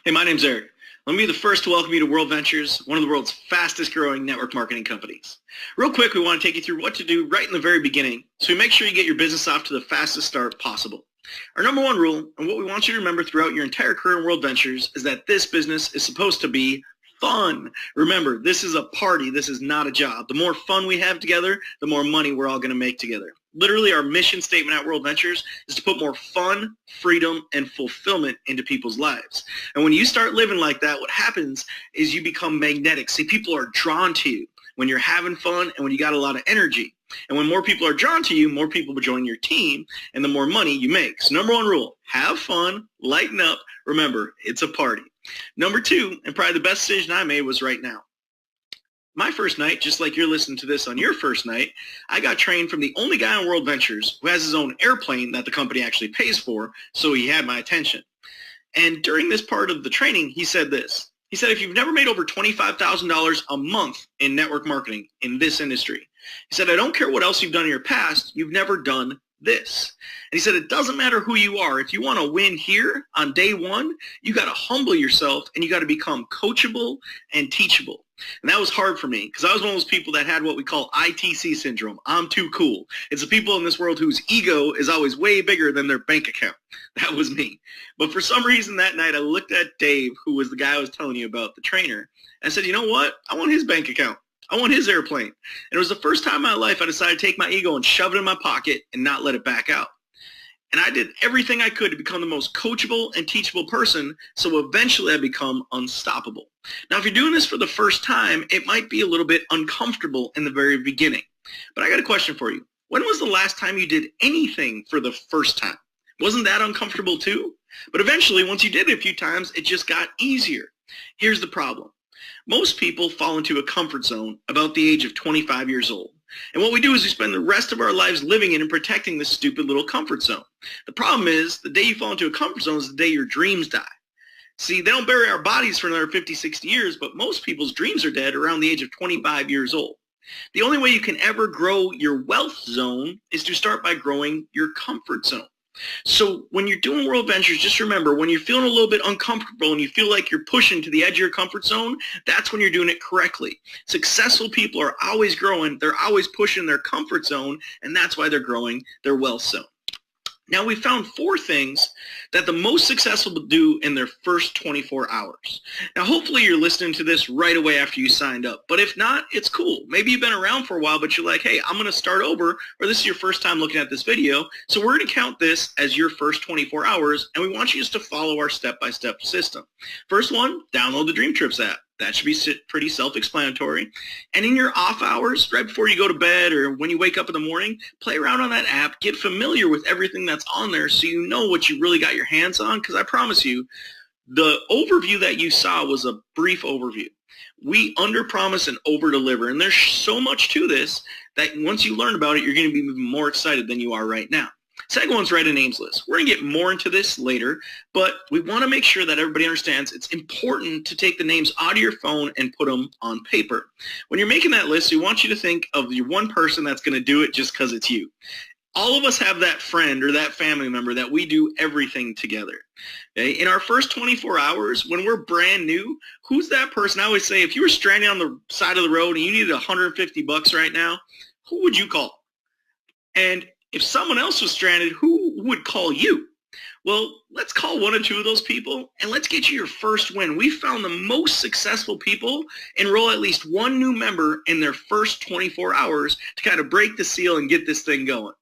Hey, my name's Eric. Let me be the first to welcome you to World Ventures, one of the world's fastest growing network marketing companies. Real quick, we want to take you through what to do right in the very beginning so we make sure you get your business off to the fastest start possible. Our number one rule, and what we want you to remember throughout your entire career in World Ventures, is that this business is supposed to be fun. Remember, this is a party. This is not a job. The more fun we have together, the more money we're all going to make together. Literally, our mission statement at World Ventures is to put more fun, freedom, and fulfillment into people's lives. And when you start living like that, what happens is you become magnetic. See, people are drawn to you when you're having fun and when you got a lot of energy. And when more people are drawn to you, more people will join your team, and the more money you make. So number one rule, have fun, lighten up. Remember, it's a party. Number two, and probably the best decision I made was right now. My first night, just like you're listening to this on your first night, I got trained from the only guy on World Ventures who has his own airplane that the company actually pays for, so he had my attention. And during this part of the training, he said this. He said, if you've never made over $25,000 a month in network marketing in this industry, he said, I don't care what else you've done in your past, you've never done this. And he said, it doesn't matter who you are. If you want to win here on day one, you got to humble yourself and you got to become coachable and teachable. And that was hard for me because I was one of those people that had what we call ITC syndrome. I'm too cool. It's the people in this world whose ego is always way bigger than their bank account. That was me. But for some reason that night I looked at Dave, who was the guy I was telling you about, the trainer, and I said, you know what? I want his bank account. I want his airplane. And it was the first time in my life I decided to take my ego and shove it in my pocket and not let it back out. And I did everything I could to become the most coachable and teachable person, so eventually I become unstoppable. Now, if you're doing this for the first time, it might be a little bit uncomfortable in the very beginning. But I got a question for you. When was the last time you did anything for the first time? Wasn't that uncomfortable too? But eventually, once you did it a few times, it just got easier. Here's the problem. Most people fall into a comfort zone about the age of 25 years old. And what we do is we spend the rest of our lives living in and protecting this stupid little comfort zone. The problem is the day you fall into a comfort zone is the day your dreams die. See, they don't bury our bodies for another 50, 60 years, but most people's dreams are dead around the age of 25 years old. The only way you can ever grow your wealth zone is to start by growing your comfort zone. So when you're doing World Ventures, just remember, when you're feeling a little bit uncomfortable and you feel like you're pushing to the edge of your comfort zone, that's when you're doing it correctly. Successful people are always growing. They're always pushing their comfort zone, and that's why they're growing their wealth zone. Now, we found 4 things that the most successful will do in their first 24 hours. Now, hopefully you're listening to this right away after you signed up. But if not, it's cool. Maybe you've been around for a while, but you're like, hey, I'm going to start over, or this is your first time looking at this video. So we're going to count this as your first 24 hours, and we want you just to follow our step-by-step system. First one, download the Dream Trips app. That should be pretty self-explanatory. And in your off hours, right before you go to bed or when you wake up in the morning, play around on that app. Get familiar with everything that's on there so you know what you really got your hands on. Because I promise you, the overview that you saw was a brief overview. We under-promise and over-deliver. And there's so much to this that once you learn about it, you're going to be even more excited than you are right now. Second one's write a names list. We're going to get more into this later, but we want to make sure that everybody understands it's important to take the names out of your phone and put them on paper. When you're making that list, we want you to think of your one person that's going to do it just because it's you. All of us have that friend or that family member that we do everything together. Okay? In our first 24 hours, when we're brand new, who's that person? I always say, if you were stranded on the side of the road and you needed $150 right now, who would you call? And if someone else was stranded, who would call you? Well, let's call 1 or 2 of those people, and let's get you your first win. We found the most successful people enroll at least 1 new member in their first 24 hours to kind of break the seal and get this thing going.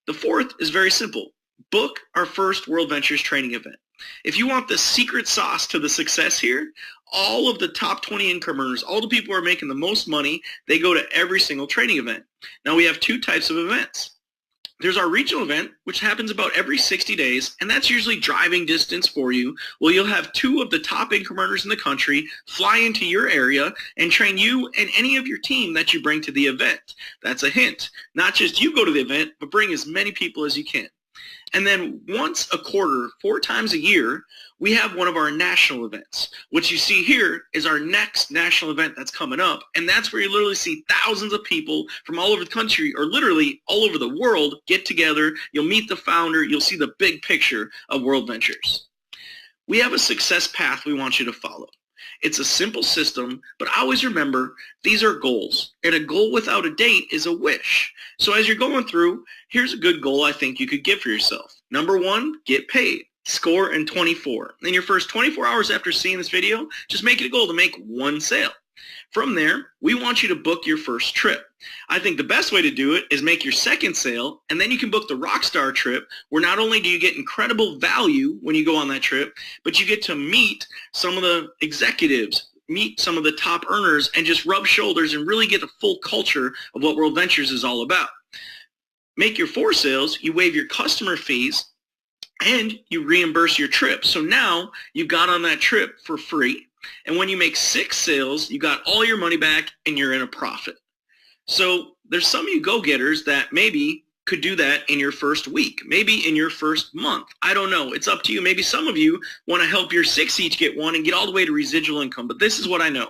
The 4th is very simple. Book our first World Ventures training event. If you want the secret sauce to the success here, all of the top 20 income earners, all the people who are making the most money, they go to every single training event. Now, we have 2 types of events. There's our regional event, which happens about every 60 days, and that's usually driving distance for you. Well, you'll have 2 of the top income earners in the country fly into your area and train you and any of your team that you bring to the event. That's a hint. Not just you go to the event, but bring as many people as you can. And then once a quarter, 4 times a year, we have one of our national events. What you see here is our next national event that's coming up, and that's where you literally see thousands of people from all over the country or literally all over the world get together. You'll meet the founder. You'll see the big picture of World Ventures. We have a success path we want you to follow. It's a simple system, but always remember, these are goals, and a goal without a date is a wish. So as you're going through, here's a good goal I think you could give for yourself. Number 1, get paid. Score in 24. In your first 24 hours after seeing this video, just make it a goal to make 1 sale. From there, we want you to book your first trip. I think the best way to do it is make your second sale, and then you can book the Rockstar trip, where not only do you get incredible value when you go on that trip, but you get to meet some of the executives, meet some of the top earners, and just rub shoulders and really get the full culture of what World Ventures is all about. Make your 4 sales, you waive your customer fees, and you reimburse your trip. So now you've got on that trip for free. And when you make 6 sales, you got all your money back and you're in a profit. So there's some of you go-getters that maybe could do that in your first week, maybe in your first month. I don't know. It's up to you. Maybe some of you want to help your 6 each get 1 and get all the way to residual income. But this is what I know.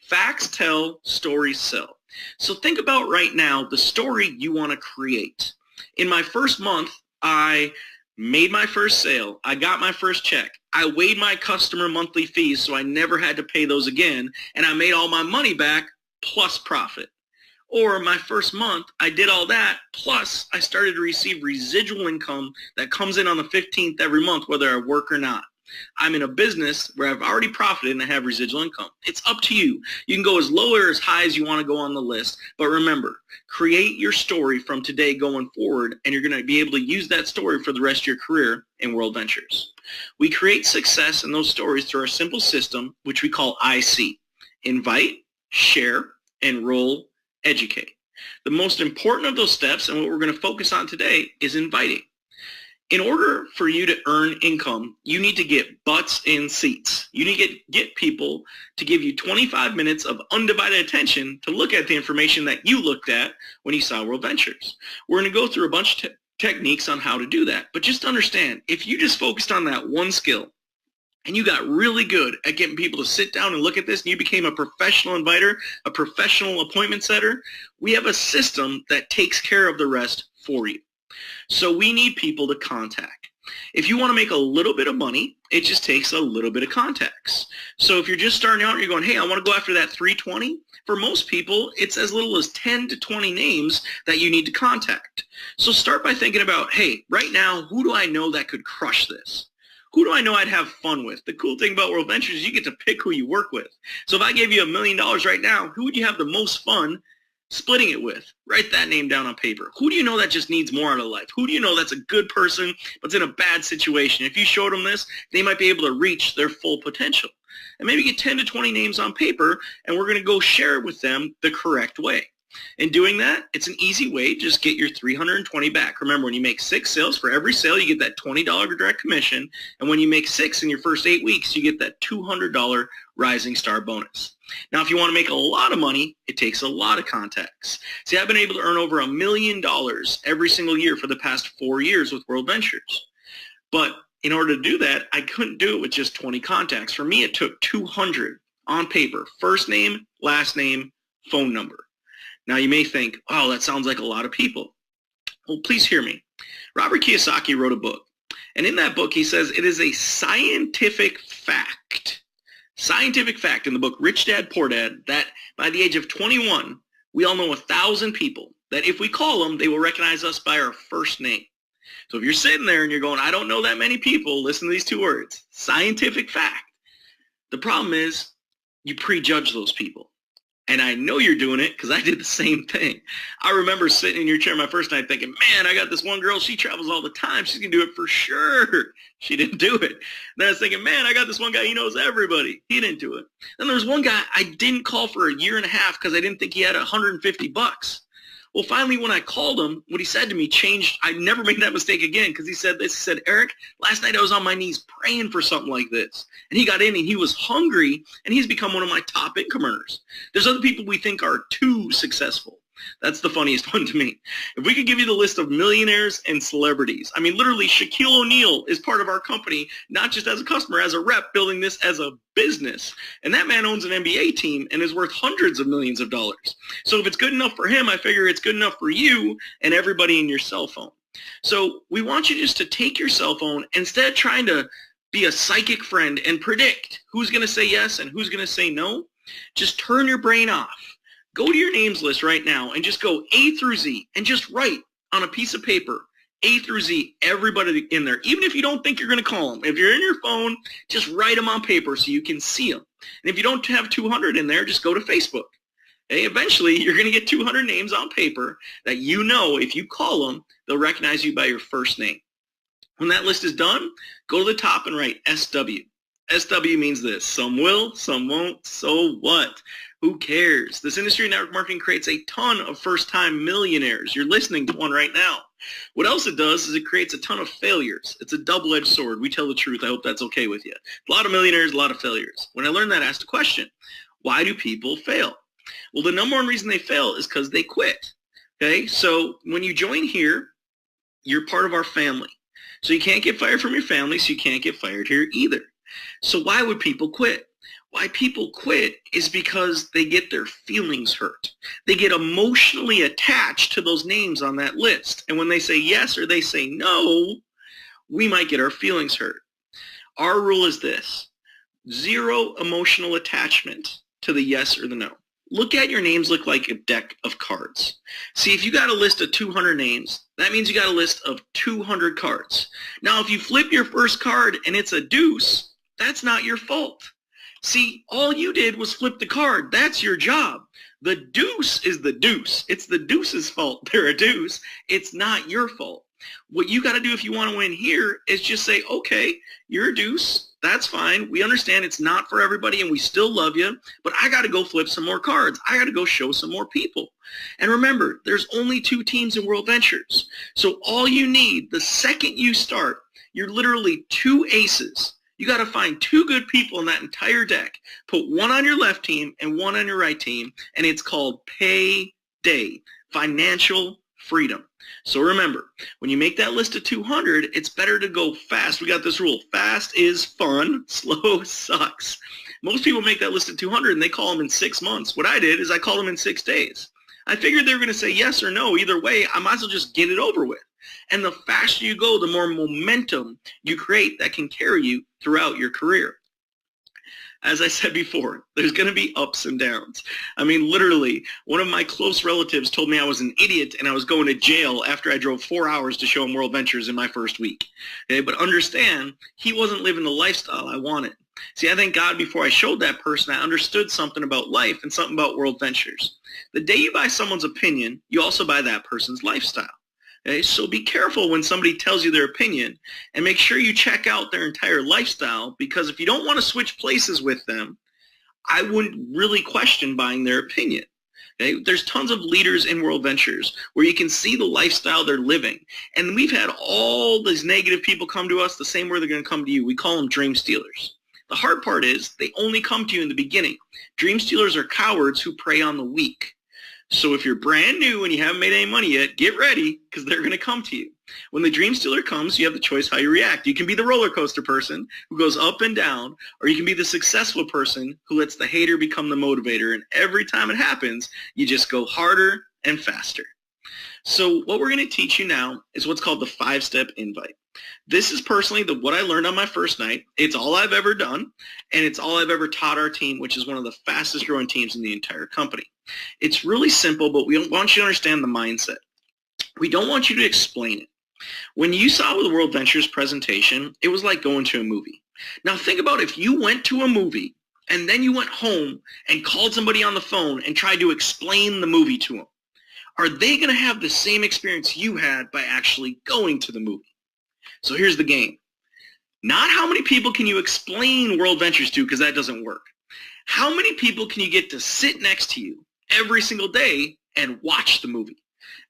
Facts tell, stories sell. So think about right now the story you want to create. In my first month, I made my first sale. I got my first check. I waived my customer monthly fees so I never had to pay those again, and I made all my money back plus profit. Or my first month, I did all that, plus I started to receive residual income that comes in on the 15th every month, whether I work or not. I'm in a business where I've already profited and I have residual income. It's up to you. You can go as low or as high as you want to go on the list. But remember, create your story from today going forward, and you're going to be able to use that story for the rest of your career in World Ventures. We create success in those stories through our simple system, which we call IC. Invite, share, enroll, educate. The most important of those steps, and what we're going to focus on today, is inviting. In order for you to earn income, you need to get butts in seats. You need to get people to give you 25 minutes of undivided attention to look at the information that you looked at when you saw World Ventures. We're going to go through a bunch of techniques on how to do that. But just understand, if you just focused on that one skill and you got really good at getting people to sit down and look at this, and you became a professional inviter, a professional appointment setter, we have a system that takes care of the rest for you. So we need people to contact. If you want to make a little bit of money, it just takes a little bit of contacts. So if you're just starting out and you're going, hey, I want to go after that 320, for most people, it's as little as 10 to 20 names that you need to contact. So start by thinking about, hey, right now, who do I know that could crush this? Who do I know I'd have fun with? The cool thing about World Ventures is you get to pick who you work with. So if I gave you $1 million right now, who would you have the most fun splitting it with? Write that name down on paper. Who do you know that just needs more out of life? Who do you know that's a good person but's in a bad situation? If you showed them this, they might be able to reach their full potential. And maybe get 10 to 20 names on paper, and we're going to go share it with them the correct way. In doing that, it's an easy way. Just get your $320 back. Remember, when you make 6 sales, for every sale, you get that $20 direct commission. And when you make 6 in your first 8 weeks, you get that $200 Rising Star bonus. Now, if you want to make a lot of money, it takes a lot of contacts. See, I've been able to earn over $1 million every single year for the past 4 years with World Ventures. But in order to do that, I couldn't do it with just 20 contacts. For me, it took 200 on paper. First name, last name, phone number. Now, you may think, oh, that sounds like a lot of people. Well, please hear me. Robert Kiyosaki wrote a book. And in that book, he says it is a scientific fact in the book Rich Dad, Poor Dad, that by the age of 21, we all know 1,000 people that if we call them, they will recognize us by our first name. So if you're sitting there and you're going, I don't know that many people, listen to these 2 words, scientific fact. The problem is you prejudge those people. And I know you're doing it because I did the same thing. I remember sitting in your chair my first night thinking, man, I got this one girl. She travels all the time. She's going to do it for sure. She didn't do it. Then I was thinking, man, I got this one guy. He knows everybody. He didn't do it. Then there was one guy I didn't call for a year and a half because I didn't think he had $150. Well, finally, when I called him, what he said to me changed. I never made that mistake again because he said this. He said, Eric, last night I was on my knees praying for something like this. And he got in and he was hungry, and he's become one of my top income earners. There's other people we think are too successful. That's the funniest one to me. If we could give you the list of millionaires and celebrities, I mean, literally Shaquille O'Neal is part of our company, not just as a customer, as a rep, building this as a business. And that man owns an NBA team and is worth hundreds of millions of dollars. So if it's good enough for him, I figure it's good enough for you and everybody in your cell phone. So we want you just to take your cell phone, instead of trying to be a psychic friend and predict who's going to say yes and who's going to say no, just turn your brain off. Go to your names list right now and just go A through Z and just write on a piece of paper, A through Z, everybody in there. Even if you don't think you're going to call them. If you're in your phone, just write them on paper so you can see them. And if you don't have 200 in there, just go to Facebook. Okay? Eventually, you're going to get 200 names on paper that you know if you call them, they'll recognize you by your first name. When that list is done, go to the top and write SW. SW means this: some will, some won't, so what? Who cares? This industry of network marketing creates a ton of first-time millionaires. You're listening to one right now. What else it does is it creates a ton of failures. It's a double-edged sword. We tell the truth. I hope that's okay with you. A lot of millionaires, a lot of failures. When I learned that, I asked a question. Why do people fail? Well, the number one reason they fail is because they quit. Okay? So when you join here, you're part of our family. So you can't get fired from your family, so you can't get fired here either. So why would people quit? Why people quit is because they get their feelings hurt. They get emotionally attached to those names on that list. And when they say yes or they say no, we might get our feelings hurt. Our rule is this: zero emotional attachment to the yes or the no. Look at your names look like a deck of cards. See, if you got a list of 200 names, that means you got a list of 200 cards. Now, if you flip your first card and it's a deuce, that's not your fault. See, all you did was flip the card. That's your job. The deuce is the deuce. It's the deuce's fault they're a deuce. It's not your fault. What you got to do if you want to win here is just say, okay, you're a deuce. That's fine. We understand it's not for everybody and we still love you, but I got to go flip some more cards. I got to go show some more people. And remember, there's only 2 teams in World Ventures. So all you need, the second you start, you're literally 2 aces. You got to find 2 good people in that entire deck. Put one on your left team and one on your right team, and it's called payday, financial freedom. So remember, when you make that list of 200, it's better to go fast. We got this rule: fast is fun, slow sucks. Most people make that list of 200 and they call them in 6 months. What I did is I called them in 6 days. I figured they were going to say yes or no. Either way, I might as well just get it over with. And the faster you go, the more momentum you create that can carry you throughout your career. As I said before, there's going to be ups and downs. I mean, literally, one of my close relatives told me I was an idiot and I was going to jail after I drove 4 hours to show him World Ventures in my first week. Okay, but understand, he wasn't living the lifestyle I wanted. See, I thank God before I showed that person, I understood something about life and something about World Ventures. The day you buy someone's opinion, you also buy that person's lifestyle. Okay, so be careful when somebody tells you their opinion and make sure you check out their entire lifestyle, because if you don't want to switch places with them, I wouldn't really question buying their opinion. Okay, there's tons of leaders in World Ventures where you can see the lifestyle they're living. And we've had all these negative people come to us the same way they're going to come to you. We call them dream stealers. The hard part is they only come to you in the beginning. Dream stealers are cowards who prey on the weak. So if you're brand new and you haven't made any money yet, get ready, because they're going to come to you. When the dream stealer comes, you have the choice how you react. You can be the roller coaster person who goes up and down, or you can be the successful person who lets the hater become the motivator. And every time it happens, you just go harder and faster. So what we're going to teach you now is what's called the 5-step invite. This is personally what I learned on my first night. It's all I've ever done, and it's all I've ever taught our team, which is one of the fastest growing teams in the entire company. It's really simple, but we want you to understand the mindset. We don't want you to explain it. When you saw the World Ventures presentation, it was like going to a movie. Now think about if you went to a movie and then you went home and called somebody on the phone and tried to explain the movie to them. Are they going to have the same experience you had by actually going to the movie? So here's the game. Not how many people can you explain World Ventures to, because that doesn't work. How many people can you get to sit next to you every single day and watch the movie?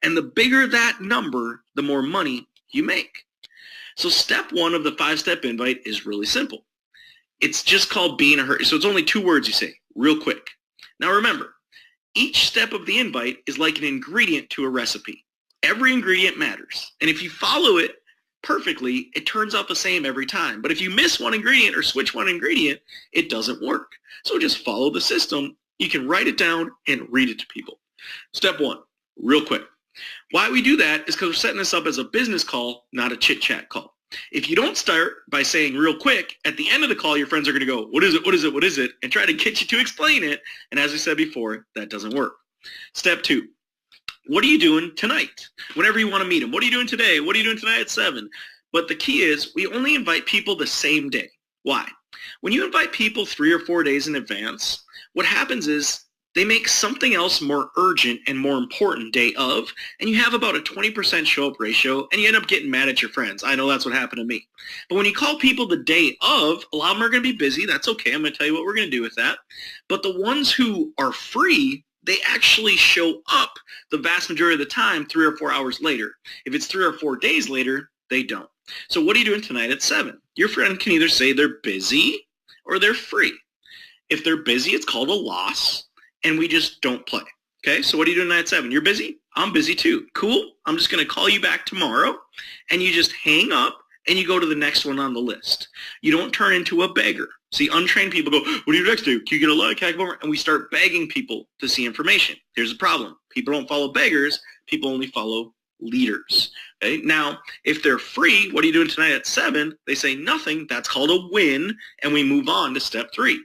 And the bigger that number, the more money you make. So step 1 of the 5-step invite is really simple. It's just called be in a hurry. So it's only 2 words you say, real quick. Now remember, each step of the invite is like an ingredient to a recipe. Every ingredient matters. And if you follow it perfectly, it turns out the same every time. But if you miss one ingredient or switch one ingredient, it doesn't work. So just follow the system. You can write it down and read it to people. Step 1, real quick. Why we do that is because we're setting this up as a business call, not a chit-chat call. If you don't start by saying real quick, at the end of the call, your friends are going to go, what is it, what is it, what is it, and try to get you to explain it. And as we said before, that doesn't work. Step 2, what are you doing tonight? Whenever you want to meet them, what are you doing today? What are you doing tonight at 7? But the key is we only invite people the same day. Why? When you invite people 3 or 4 days in advance, what happens is they make something else more urgent and more important day of, and you have about a 20% show-up ratio, and you end up getting mad at your friends. I know that's what happened to me. But when you call people the day of, a lot of them are going to be busy. That's okay. I'm going to tell you what we're going to do with that. But the ones who are free, they actually show up the vast majority of the time 3 or 4 hours later. If it's 3 or 4 days later, they don't. So what are you doing tonight at 7? Your friend can either say they're busy or they're free. If they're busy, it's called a loss, and we just don't play. Okay, so what are you doing tonight at 7? You're busy? I'm busy too. Cool. I'm just going to call you back tomorrow, and you just hang up, and you go to the next one on the list. You don't turn into a beggar. See, untrained people go, what do you next do? Can you get a like? Can I come over? And we start begging people to see information. Here's the problem. People don't follow beggars. People only follow leaders. Okay? Now, if they're free, what are you doing tonight at 7? They say nothing. That's called a win, and we move on to step 3.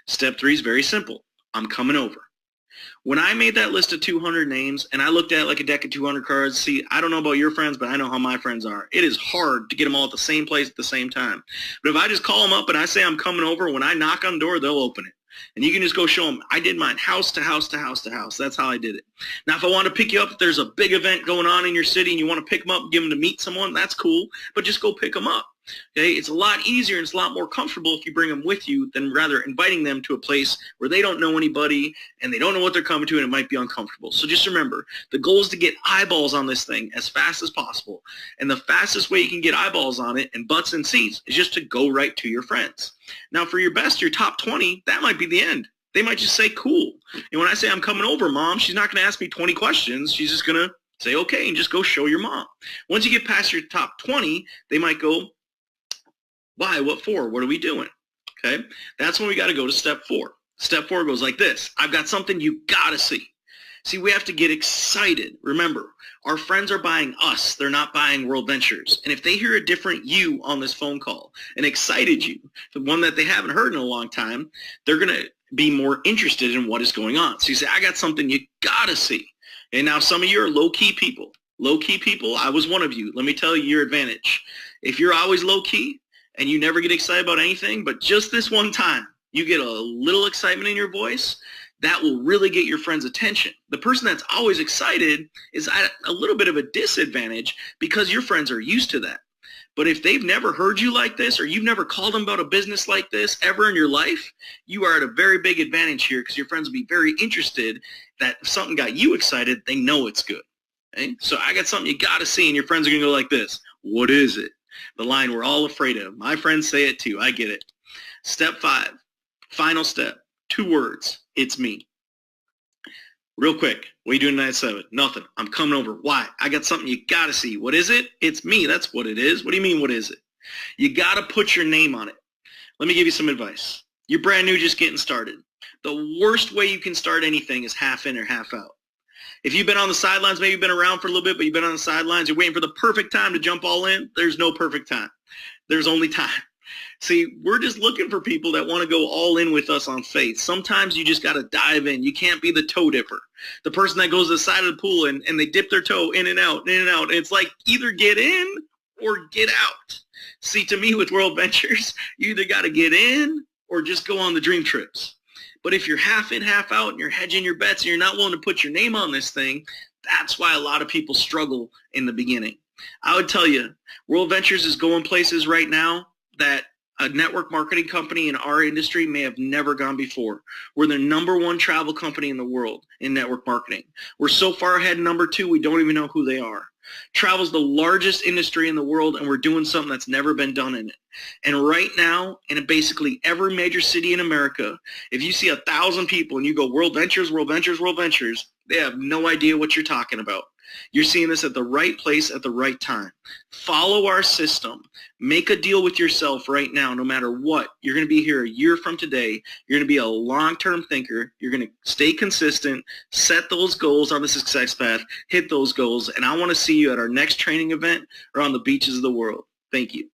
Step 3 is very simple. I'm coming over. When I made that list of 200 names and I looked at like a deck of 200 cards, see, I don't know about your friends, but I know how my friends are. It is hard to get them all at the same place at the same time. But if I just call them up and I say I'm coming over, when I knock on the door, they'll open it. And you can just go show them. I did mine house to house to house to house. That's how I did it. Now, if I want to pick you up, if there's a big event going on in your city and you want to pick them up and give them to meet someone, that's cool. But just go pick them up. Okay, it's a lot easier and it's a lot more comfortable if you bring them with you than rather inviting them to a place where they don't know anybody and they don't know what they're coming to, and it might be uncomfortable. So just remember, the goal is to get eyeballs on this thing as fast as possible. And the fastest way you can get eyeballs on it and butts in seats is just to go right to your friends. Now, for your best, your top 20, that might be the end. They might just say, cool. And when I say I'm coming over, Mom, she's not going to ask me 20 questions. She's just going to say, okay, and just go show your mom. Once you get past your top 20, they might go, why? What for? What are we doing? Okay, that's when we got to go to step 4. Step 4 goes like this. I've got something you got to see. See, we have to get excited. Remember, our friends are buying us. They're not buying World Ventures. And if they hear a different you on this phone call, an excited you, the one that they haven't heard in a long time, they're going to be more interested in what is going on. So you say, I got something you got to see. And now some of you are low-key people. Low-key people, I was one of you. Let me tell you your advantage. If you're always low-key, and you never get excited about anything, but just this one time, you get a little excitement in your voice, that will really get your friend's attention. The person that's always excited is at a little bit of a disadvantage because your friends are used to that. But if they've never heard you like this, or you've never called them about a business like this ever in your life, you are at a very big advantage here because your friends will be very interested that if something got you excited, they know it's good. Okay? So I got something you got to see, and your friends are going to go like this. What is it? The line we're all afraid of. My friends say it too. I get it. Step 5, final step, 2 words. It's me. Real quick, what are you doing tonight at 7? Nothing. I'm coming over. Why? I got something you got to see. What is it? It's me. That's what it is. What do you mean, what is it? You got to put your name on it. Let me give you some advice. You're brand new, just getting started. The worst way you can start anything is half in or half out. If you've been on the sidelines, maybe you've been around for a little bit, but you've been on the sidelines, you're waiting for the perfect time to jump all in. There's no perfect time. There's only time. See, we're just looking for people that want to go all in with us on faith. Sometimes you just got to dive in. You can't be the toe dipper. The person that goes to the side of the pool and they dip their toe in and out, in and out. It's like either get in or get out. See, to me with World Ventures, you either got to get in or just go on the dream trips. But if you're half in, half out, and you're hedging your bets and you're not willing to put your name on this thing, that's why a lot of people struggle in the beginning. I would tell you, World Ventures is going places right now that a network marketing company in our industry may have never gone before. We're the #1 travel company in the world in network marketing. We're so far ahead in #2, we don't even know who they are. Travel's the largest industry in the world, and we're doing something that's never been done in it. And right now, in basically every major city in America, if you see 1,000 people and you go, World Ventures, World Ventures, World Ventures, they have no idea what you're talking about. You're seeing this at the right place at the right time. Follow our system. Make a deal with yourself right now, no matter what. You're going to be here a year from today. You're going to be a long-term thinker. You're going to stay consistent, set those goals on the success path, hit those goals, and I want to see you at our next training event or on the beaches of the world. Thank you.